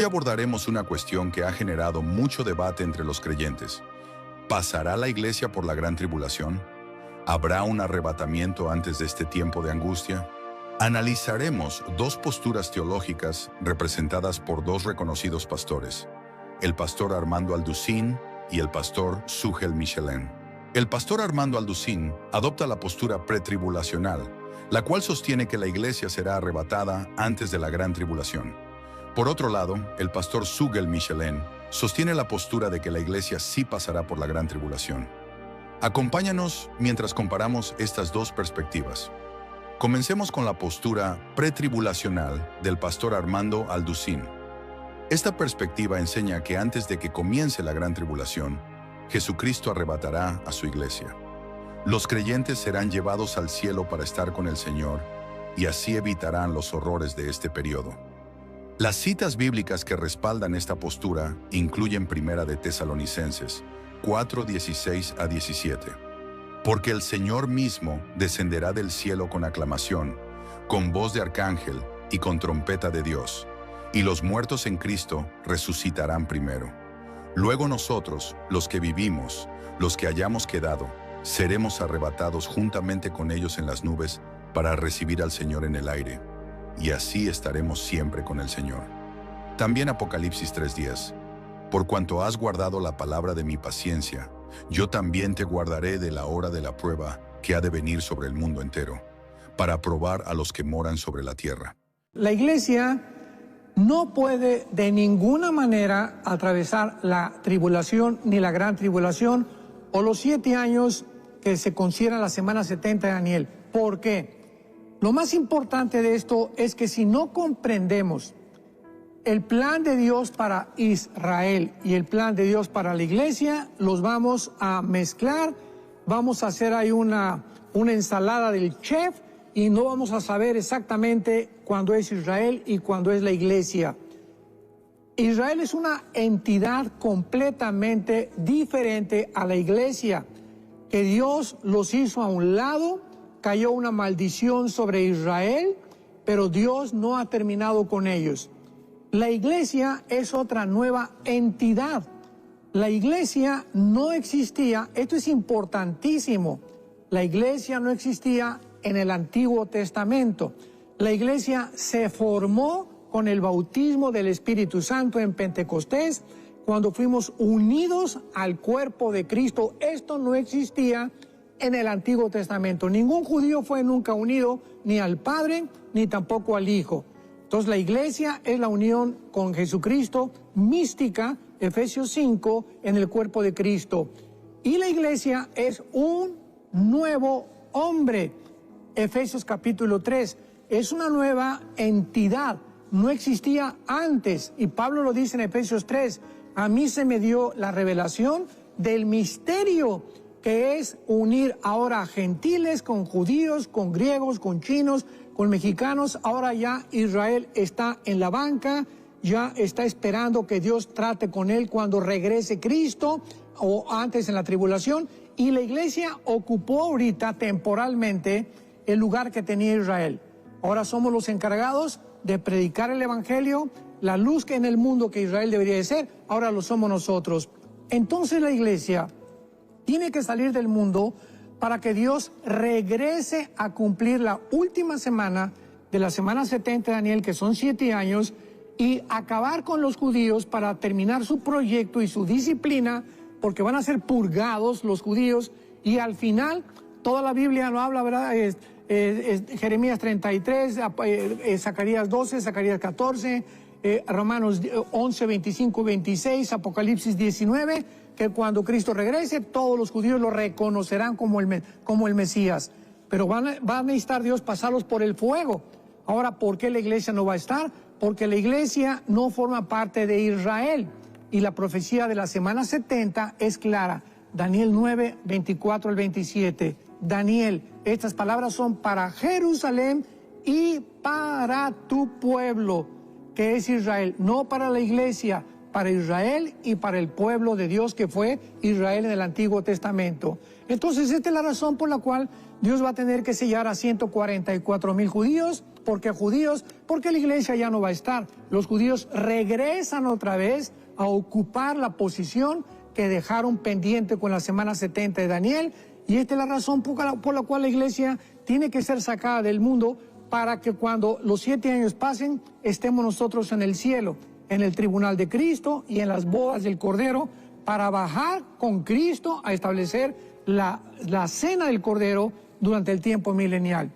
Hoy abordaremos una cuestión que ha generado mucho debate entre los creyentes. ¿Pasará la iglesia por la gran tribulación? ¿Habrá un arrebatamiento antes de este tiempo de angustia? Analizaremos dos posturas teológicas representadas por dos reconocidos pastores, el pastor Armando Alducin y el pastor Sugel Michelin. El pastor Armando Alducin adopta la postura pretribulacional, la cual sostiene que la iglesia será arrebatada antes de la gran tribulación. Por otro lado, el pastor Sugel Michelin sostiene la postura de que la iglesia sí pasará por la gran tribulación. Acompáñanos mientras comparamos estas dos perspectivas. Comencemos con la postura pretribulacional del pastor Armando Alducin. Esta perspectiva enseña que antes de que comience la gran tribulación, Jesucristo arrebatará a su iglesia. Los creyentes serán llevados al cielo para estar con el Señor y así evitarán los horrores de este periodo. Las citas bíblicas que respaldan esta postura incluyen 1 de Tesalonicenses 4:16-17. Porque el Señor mismo descenderá del cielo con aclamación, con voz de arcángel y con trompeta de Dios, y los muertos en Cristo resucitarán primero. Luego nosotros, los que vivimos, los que hayamos quedado, seremos arrebatados juntamente con ellos en las nubes para recibir al Señor en el aire, y así estaremos siempre con el Señor. También Apocalipsis 3:10. Por cuanto has guardado la palabra de mi paciencia, yo también te guardaré de la hora de la prueba que ha de venir sobre el mundo entero, para probar a los que moran sobre la tierra. La iglesia no puede de ninguna manera atravesar la tribulación ni la gran tribulación o los 7 años que se consideran la semana 70 de Daniel. ¿Por qué? Lo más importante de esto es que si no comprendemos el plan de Dios para Israel y el plan de Dios para la iglesia, los vamos a mezclar, vamos a hacer ahí una ensalada del chef y no vamos a saber exactamente cuándo es Israel y cuándo es la iglesia. Israel es una entidad completamente diferente a la iglesia, que Dios los hizo a un lado, cayó una maldición sobre Israel, pero Dios no ha terminado con ellos. La iglesia es otra nueva entidad. La iglesia no existía, esto es importantísimo, la iglesia no existía en el Antiguo Testamento. La iglesia se formó con el bautismo del Espíritu Santo en Pentecostés, cuando fuimos unidos al cuerpo de Cristo. Esto no existía en el Antiguo Testamento. Ningún judío fue nunca unido ni al Padre ni tampoco al Hijo. Entonces la iglesia es la unión con Jesucristo mística, Efesios 5, en el cuerpo de Cristo. Y la iglesia es un nuevo hombre, Efesios capítulo 3. Es una nueva entidad, no existía antes. Y Pablo lo dice en Efesios 3, a mí se me dio la revelación del misterio, que es unir ahora a gentiles con judíos, con griegos, con chinos, con mexicanos. Ahora ya Israel está en la banca, ya está esperando que Dios trate con él cuando regrese Cristo o antes en la tribulación. Y la iglesia ocupó ahorita temporalmente el lugar que tenía Israel. Ahora somos los encargados de predicar el evangelio, la luz que en el mundo que Israel debería de ser, ahora lo somos nosotros. Entonces la iglesia tiene que salir del mundo para que Dios regrese a cumplir la última semana de la semana 70 de Daniel, que son 7 años, y acabar con los judíos para terminar su proyecto y su disciplina, porque van a ser purgados los judíos, y al final, toda la Biblia lo habla, ¿verdad? Jeremías 33, Zacarías 12, Zacarías 14, Romanos 11, 25, 26, Apocalipsis 19, que cuando Cristo regrese, todos los judíos lo reconocerán como el Mesías. Pero va a necesitar Dios pasarlos por el fuego. Ahora, ¿por qué la iglesia no va a estar? Porque la iglesia no forma parte de Israel. Y la profecía de la semana 70 es clara. Daniel 9, 24 al 27. Daniel, estas palabras son para Jerusalén y para tu pueblo, que es Israel, no para la iglesia, para Israel y para el pueblo de Dios que fue Israel en el Antiguo Testamento. Entonces esta es la razón por la cual Dios va a tener que sellar a 144,000 judíos porque judíos, porque la iglesia ya no va a estar. Los judíos regresan otra vez a ocupar la posición que dejaron pendiente con la semana 70 de Daniel, y esta es la razón por la cual la iglesia tiene que ser sacada del mundo, para que cuando los 7 años pasen, estemos nosotros en el cielo, en el tribunal de Cristo y en las bodas del Cordero, para bajar con Cristo a establecer la cena del Cordero durante el tiempo milenial.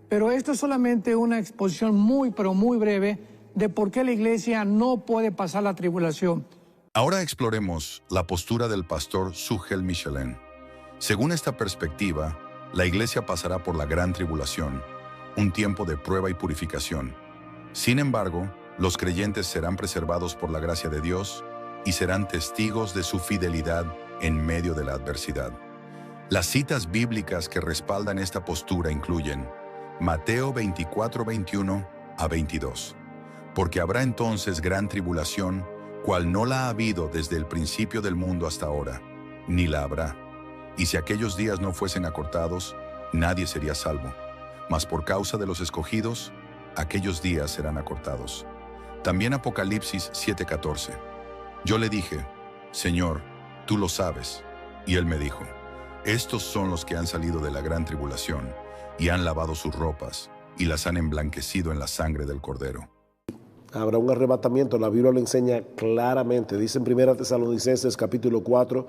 Pero esto es solamente una exposición pero muy breve de por qué la iglesia no puede pasar la tribulación. Ahora exploremos la postura del pastor Sugel Michelin. Según esta perspectiva, la iglesia pasará por la gran tribulación, un tiempo de prueba y purificación. Sin embargo, los creyentes serán preservados por la gracia de Dios y serán testigos de su fidelidad en medio de la adversidad. Las citas bíblicas que respaldan esta postura incluyen Mateo 24, 21 a 22. Porque habrá entonces gran tribulación, cual no la ha habido desde el principio del mundo hasta ahora, ni la habrá. Y si aquellos días no fuesen acortados, nadie sería salvo. Mas por causa de los escogidos, aquellos días serán acortados. También Apocalipsis 7:14. Yo le dije, Señor, tú lo sabes. Y él me dijo, estos son los que han salido de la gran tribulación, y han lavado sus ropas, y las han emblanquecido en la sangre del Cordero. Habrá un arrebatamiento, la Biblia lo enseña claramente. Dice en 1 Tesalonicenses capítulo 4,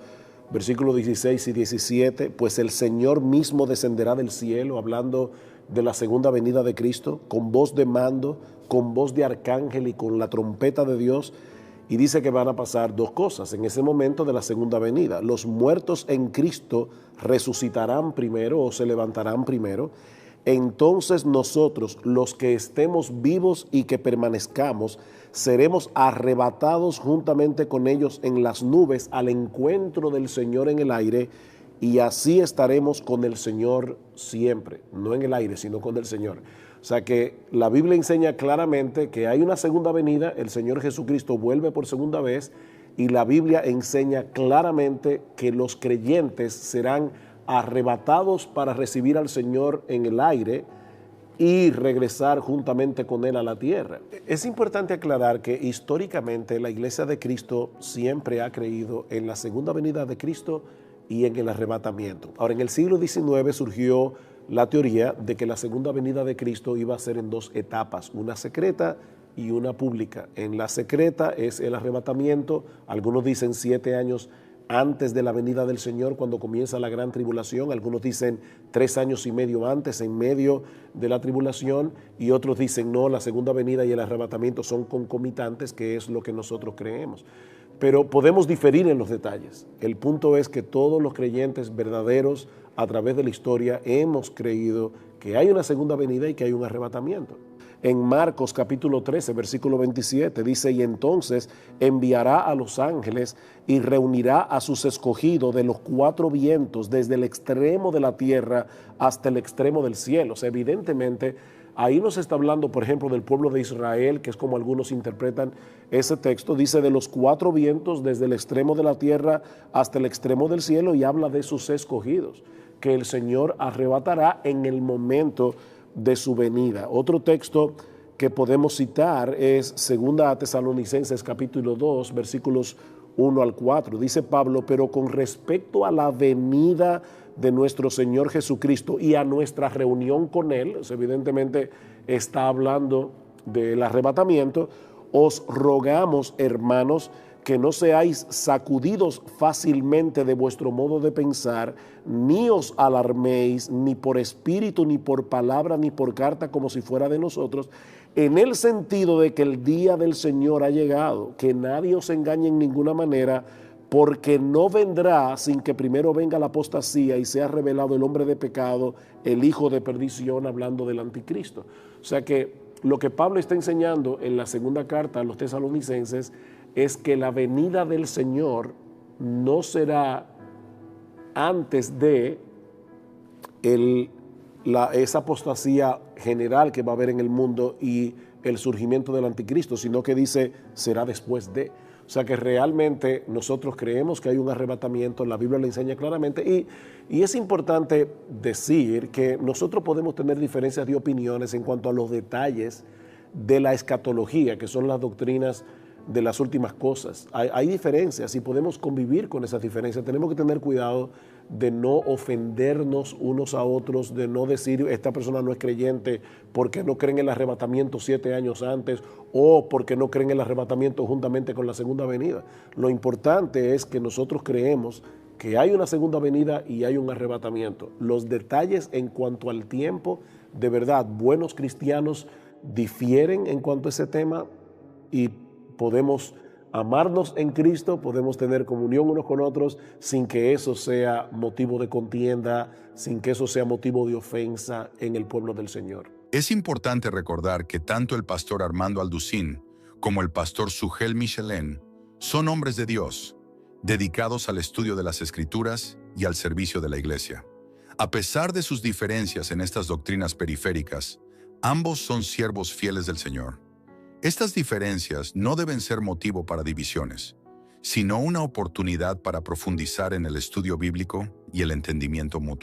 versículos 16 y 17, pues el Señor mismo descenderá del cielo, hablando de la segunda venida de Cristo, con voz de mando, con voz de arcángel y con la trompeta de Dios. Y dice que van a pasar dos cosas en ese momento de la segunda venida. Los muertos en Cristo resucitarán primero o se levantarán primero. Entonces nosotros, los que estemos vivos y que permanezcamos, seremos arrebatados juntamente con ellos en las nubes al encuentro del Señor en el aire, y así estaremos con el Señor siempre, no en el aire, sino con el Señor. O sea que la Biblia enseña claramente que hay una segunda venida, el Señor Jesucristo vuelve por segunda vez, y la Biblia enseña claramente que los creyentes serán arrebatados para recibir al Señor en el aire y regresar juntamente con Él a la tierra. Es importante aclarar que históricamente la Iglesia de Cristo siempre ha creído en la segunda venida de Cristo y en el arrebatamiento. Ahora, en el siglo XIX surgió la teoría de que la segunda venida de Cristo iba a ser en dos etapas, una secreta y una pública. En la secreta es el arrebatamiento, algunos dicen 7 años antes de la venida del Señor, cuando comienza la gran tribulación, algunos dicen 3 años y medio antes, en medio de la tribulación, y otros dicen no, la segunda venida y el arrebatamiento son concomitantes, que es lo que nosotros creemos. Pero podemos diferir en los detalles. El punto es que todos los creyentes verdaderos a través de la historia hemos creído que hay una segunda venida y que hay un arrebatamiento. En Marcos capítulo 13, versículo 27 dice, y entonces enviará a los ángeles y reunirá a sus escogidos de los 4 vientos, desde el extremo de la tierra hasta el extremo del cielo. O sea, evidentemente, ahí nos está hablando, por ejemplo, del pueblo de Israel, que es como algunos interpretan ese texto. Dice de los 4 vientos, desde el extremo de la tierra hasta el extremo del cielo, y habla de sus escogidos, que el Señor arrebatará en el momento de su venida. Otro texto que podemos citar es 2 Tesalonicenses capítulo 2, versículos 1 al 4. Dice Pablo, pero con respecto a la venida de nuestro Señor Jesucristo y a nuestra reunión con Él, evidentemente está hablando del arrebatamiento, os rogamos, hermanos, que no seáis sacudidos fácilmente de vuestro modo de pensar, ni os alarméis, ni por espíritu, ni por palabra, ni por carta, como si fuera de nosotros, en el sentido de que el día del Señor ha llegado, que nadie os engañe en ninguna manera, porque no vendrá sin que primero venga la apostasía y sea revelado el hombre de pecado, el hijo de perdición, hablando del anticristo. O sea que lo que Pablo está enseñando en la segunda carta a los tesalonicenses es que la venida del Señor no será antes de esa apostasía general que va a haber en el mundo y el surgimiento del anticristo, sino que dice será después de. O sea que realmente nosotros creemos que hay un arrebatamiento, la Biblia lo enseña claramente, y es importante decir que nosotros podemos tener diferencias de opiniones en cuanto a los detalles de la escatología, que son las doctrinas de las últimas cosas. Hay diferencias y podemos convivir con esas diferencias. Tenemos que tener cuidado de no ofendernos unos a otros, de no decir esta persona no es creyente porque no creen en el arrebatamiento 7 años antes o porque no creen en el arrebatamiento juntamente con la segunda venida. Lo importante es que nosotros creemos que hay una segunda venida y hay un arrebatamiento. Los detalles en cuanto al tiempo, de verdad, buenos cristianos difieren en cuanto a ese tema y podemos amarnos en Cristo, podemos tener comunión unos con otros sin que eso sea motivo de contienda, sin que eso sea motivo de ofensa en el pueblo del Señor. Es importante recordar que tanto el pastor Armando Alducín como el pastor Sugel Michelén son hombres de Dios, dedicados al estudio de las Escrituras y al servicio de la Iglesia. A pesar de sus diferencias en estas doctrinas periféricas, ambos son siervos fieles del Señor. Estas diferencias no deben ser motivo para divisiones, sino una oportunidad para profundizar en el estudio bíblico y el entendimiento mutuo.